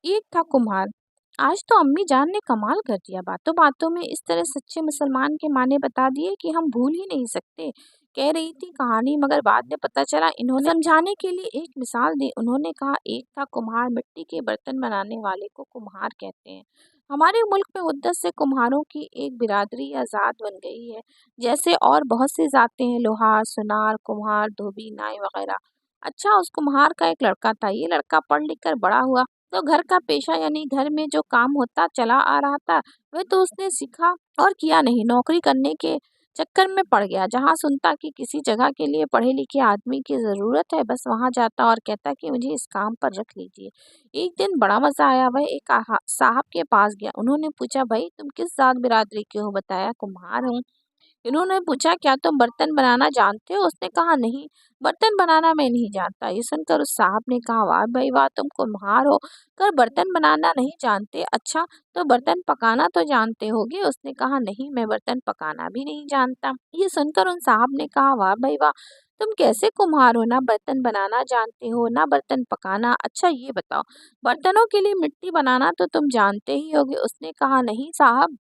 एक था कुम्हार। आज तो अम्मी जान ने कमाल कर दिया, बातों बातों में इस तरह सच्चे मुसलमान के माने बता दिए कि हम भूल ही नहीं सकते। कह रही थी कहानी, मगर बाद में पता चला इन्होंने समझाने के लिए एक मिसाल दी। उन्होंने कहा, एक था कुम्हार, मिट्टी के बर्तन बनाने वाले को कुम्हार कहते हैं। हमारे मुल्क में मुद्दत से कुम्हारों की एक बिरादरी या जात बन गई है, जैसे और बहुत सी जातें हैं, लोहार, सुनार, कुम्हार, धोबी, नाई वगैरह। अच्छा, उस कुम्हार का एक लड़का था। ये लड़का पढ़ लिख कर बड़ा हुआ तो घर का पेशा यानी घर में जो काम होता चला आ रहा था वह तो उसने सीखा और किया नहीं। नौकरी करने के चक्कर में पड़ गया। जहाँ सुनता कि किसी जगह के लिए पढ़े लिखे आदमी की ज़रूरत है, बस वहाँ जाता और कहता कि मुझे इस काम पर रख लीजिए। एक दिन बड़ा मज़ा आया। वह एक साहब के पास गया। उन्होंने पूछा, भाई तुम किस जात बिरादरी के हो? बताया, कुम्हार हूँ। इन्होंने पूछा, क्या तुम बर्तन बनाना जानते हो? उसने कहा, नहीं, बर्तन बनाना मैं नहीं जानता। ये सुनकर उस साहब ने कहा, वाह भाई वाह, तुम कुम्हार हो कर बर्तन बनाना नहीं जानते? अच्छा, तो बर्तन पकाना तो जानते होगे? उसने कहा, नहीं, मैं बर्तन पकाना भी नहीं जानता। ये सुनकर उन साहब ने कहा, वाह भाई वाह, तुम कैसे कुम्हार हो? ना बर्तन बनाना जानते हो, ना बर्तन पकाना। अच्छा ये बताओ, बर्तनों के लिए मिट्टी बनाना तो तुम जानते ही होगे? उसने कहा, नहीं साहब,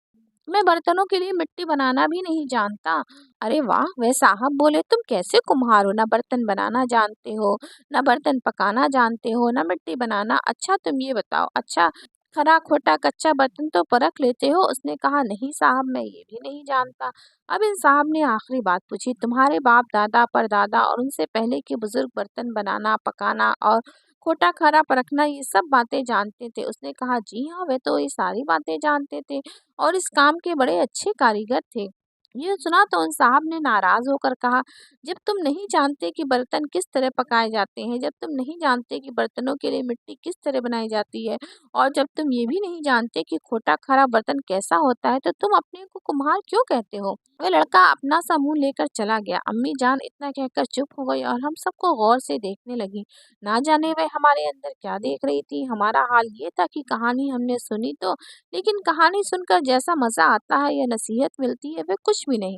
मैं बर्तनों के लिए मिट्टी बनाना भी नहीं जानता। अरे वाह! वह साहब बोले, तुम कैसे कुम्हार हो? ना बर्तन बनाना जानते हो, ना बर्तन पकाना जानते हो, ना मिट्टी बनाना। अच्छा तुम ये बताओ, अच्छा खरा खोटा कच्चा बर्तन तो परख लेते हो? उसने कहा, नहीं साहब, मैं ये भी नहीं जानता। अब इन साहब ने आखिरी बात पूछी, तुम्हारे बाप दादा परदादा और उनसे पहले के बुजुर्ग बर्तन बनाना पकाना और खोटा खरा परखना ये सब बातें जानते थे? उसने कहा, जी हाँ, वे तो ये सारी बातें जानते थे और इस काम के बड़े अच्छे कारीगर थे। ये सुना तो उन साहब ने नाराज होकर कहा, जब तुम नहीं जानते कि बर्तन किस तरह पकाए जाते हैं, जब तुम नहीं जानते कि बर्तनों के लिए मिट्टी किस तरह बनाई जाती है, और जब तुम ये भी नहीं जानते कि खोटा खरा बर्तन कैसा होता है, तो तुम अपने को कुम्हार क्यों कहते हो? वह लड़का अपना सा मुंह लेकर चला गया। अम्मी जान इतना कहकर चुप हो गई और हम सबको गौर से देखने लगी। ना जाने वह हमारे अंदर क्या देख रही थी। हमारा हाल ये था कि कहानी हमने सुनी तो, लेकिन कहानी सुनकर जैसा मज़ा आता है या नसीहत मिलती है वह कुछ भी नहीं।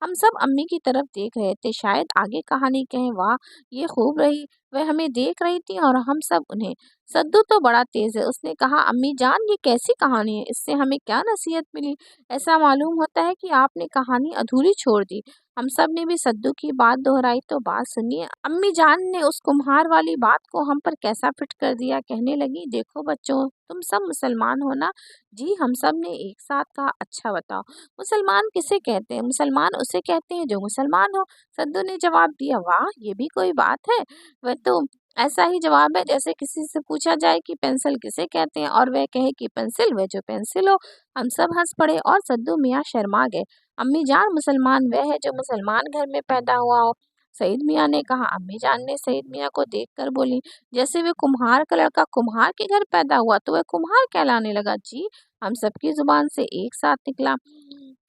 हम सब अम्मी की तरफ देख रहे थे, शायद आगे कहानी कहें, वाह ये खूब रही। वह हमें देख रही थी और हम सब उन्हें। सद्दू तो बड़ा तेज है। उसने कहा, अम्मी जान ये कैसी कहानी है? इससे हमें क्या नसीहत मिली? ऐसा मालूम होता है कि आपने कहानी अधूरी छोड़ दी। हम सब ने भी सद्दू की बात दोहराई, तो बात सुनिए, अम्मी जान ने उस कुम्हार वाली बात को हम पर कैसा फिट कर दिया। कहने लगी, देखो बच्चों, तुम सब मुसलमान हो ना? जी, हम सब ने एक साथ कहा। अच्छा बताओ, मुसलमान किसे कहते हैं? मुसलमान उसे कहते हैं जो मुसलमान हो। सद्दू ने जवाब दिया, वाह ये भी कोई बात है। वह तो ऐसा ही जवाब है जैसे किसी से पूछा जाए कि पेंसिल किसे कहते हैं और वह कहे कि पेंसिल, वह जो पेंसिल हो। हम सब हंस पड़े और सद्दू मियाँ शर्मा गए। अम्मी जान, मुसलमान वह है जो मुसलमान घर में पैदा हुआ हो। सईद मियाँ ने कहा। अम्मी जान ने सईद मियाँ को देखकर बोली, जैसे वे कुम्हार का लड़का कुम्हार के घर पैदा हुआ तो वह कुम्हार कहलाने लगा। जी, हम सबकी जुबान से एक साथ निकला।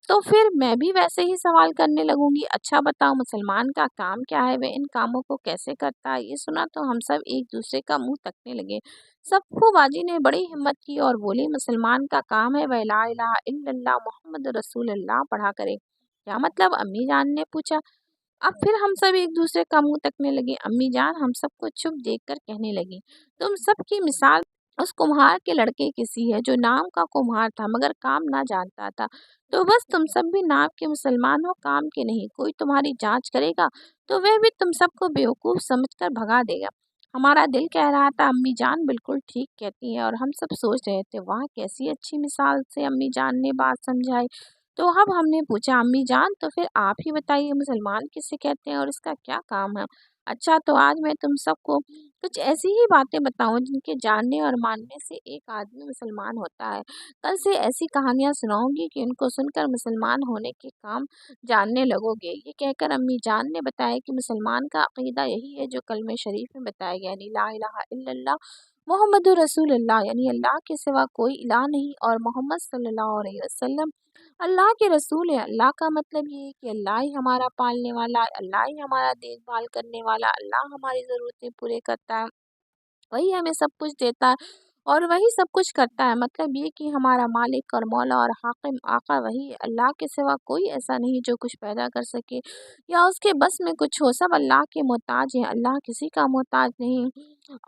तो फिर मैं भी वैसे ही सवाल करने लगूंगी, अच्छा बताओ, मुसलमान का काम क्या है? वह इन कामों को कैसे करता है? ये सुना तो हम सब एक दूसरे का मुंह तकने लगे। सप्पू बाजी ने बड़ी हिम्मत की और बोली, मुसलमान का काम है वह ला इलाहा इल्लल्लाह मुहम्मद रसूलुल्लाह पढ़ा करे। क्या मतलब? अम्मी जान ने पूछा। अब फिर हम सब एक दूसरे का मुंह तकने लगे। अम्मी जान हम सबको चुप देखकर कहने लगी, तुम सबकी मिसाल उस कुम्हार के लड़के की सी है जो नाम का कुम्हार था मगर काम ना जानता था। तो बस तुम सब भी नाम के मुसलमान हो, काम के नहीं। कोई तुम्हारी जांच करेगा तो वह भी तुम सबको बेवकूफ समझकर भगा देगा। हमारा दिल कह रहा था, अम्मी जान बिल्कुल ठीक कहती है, और हम सब सोच रहे थे, वाह कैसी अच्छी मिसाल से अम्मी जान ने बात समझाई। तो अब हमने पूछा, अम्मी जान तो फिर आप ही बताइए, मुसलमान किसे कहते हैं और इसका क्या काम है? अच्छा, तो आज मैं तुम सबको कुछ ऐसी ही बातें बताऊं जिनके जानने और मानने से एक आदमी मुसलमान होता है। कल से ऐसी कहानियां सुनाऊंगी कि उनको सुनकर मुसलमान होने के काम जानने लगोगे। ये कहकर अम्मी जान ने बताया कि मुसलमान का अकीदा यही है जो कलमे शरीफ में बताया गया, यानी ला इलाहा इल्लल्लाह मुहम्मदुर रसूलुल्लाह, यानी अल्लाह के सिवा कोई इलाह नहीं और मोहम्मद सल्लल्लाहु अलैहि वसल्लम अल्लाह के रसूल है। अल्लाह का मतलब ये है कि अल्लाह ही हमारा पालने वाला है, अल्लाह ही हमारा देखभाल करने वाला, अल्लाह हमारी ज़रूरतें पूरे करता है, वही हमें सब कुछ देता है اور وہی سب کچھ کرتا ہے۔ مطلب یہ کہ ہمارا مالک اور مولا اور حاکم آقا وہی ہے، اللہ کے سوا کوئی ایسا نہیں جو کچھ پیدا کر سکے یا اس کے بس میں کچھ ہو، سب اللہ کے محتاج ہیں، اللہ کسی کا محتاج نہیں۔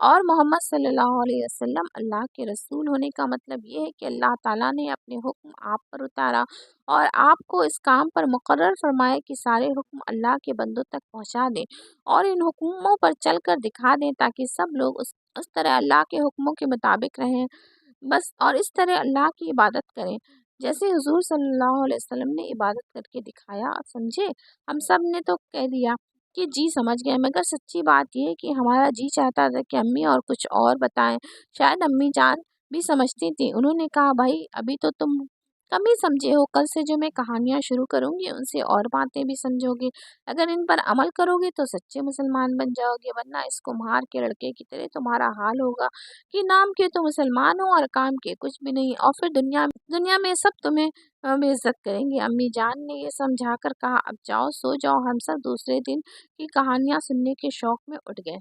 اور محمد صلی اللہ علیہ وسلم اللہ کے رسول ہونے کا مطلب یہ ہے کہ اللہ تعالیٰ نے اپنے حکم آپ پر اتارا اور آپ کو اس کام پر مقرر فرمایا کہ سارے حکم اللہ کے بندوں تک پہنچا دیں اور ان حکموں پر چل کر دکھا دیں تاکہ سب لوگ اس طرح اللہ کے حکموں کے مطابق رہیں بس، اور اس طرح اللہ کی عبادت کریں جیسے حضور صلی اللہ علیہ وسلم نے عبادت کر کے دکھایا۔ سمجھے؟ ہم سب نے تو کہہ دیا کہ جی سمجھ گئے، مگر سچی بات یہ ہے کہ ہمارا جی چاہتا تھا کہ امی اور کچھ اور بتائیں۔ شاید امی جان بھی سمجھتی تھی۔ انہوں نے کہا بھائی ابھی تو تم کم ہی سمجھے ہو، کل سے جو میں کہانیاں شروع کروں گی ان سے اور باتیں بھی سمجھو گے، اگر ان پر عمل کرو گے تو سچے مسلمان بن جاؤ گے، ورنہ اس کو مار کے لڑکے کی طرح تمہارا حال ہوگا کہ نام کے تو مسلمان ہو اور کام کے کچھ بھی نہیں، اور پھر دنیا میں سب تمہیں بے عزت کریں گے۔ امی جان نے یہ سمجھا کر کہا اب جاؤ سو جاؤ۔ ہم سب دوسرے دن کی کہانیاں سننے کے شوق میں اٹھ گئے۔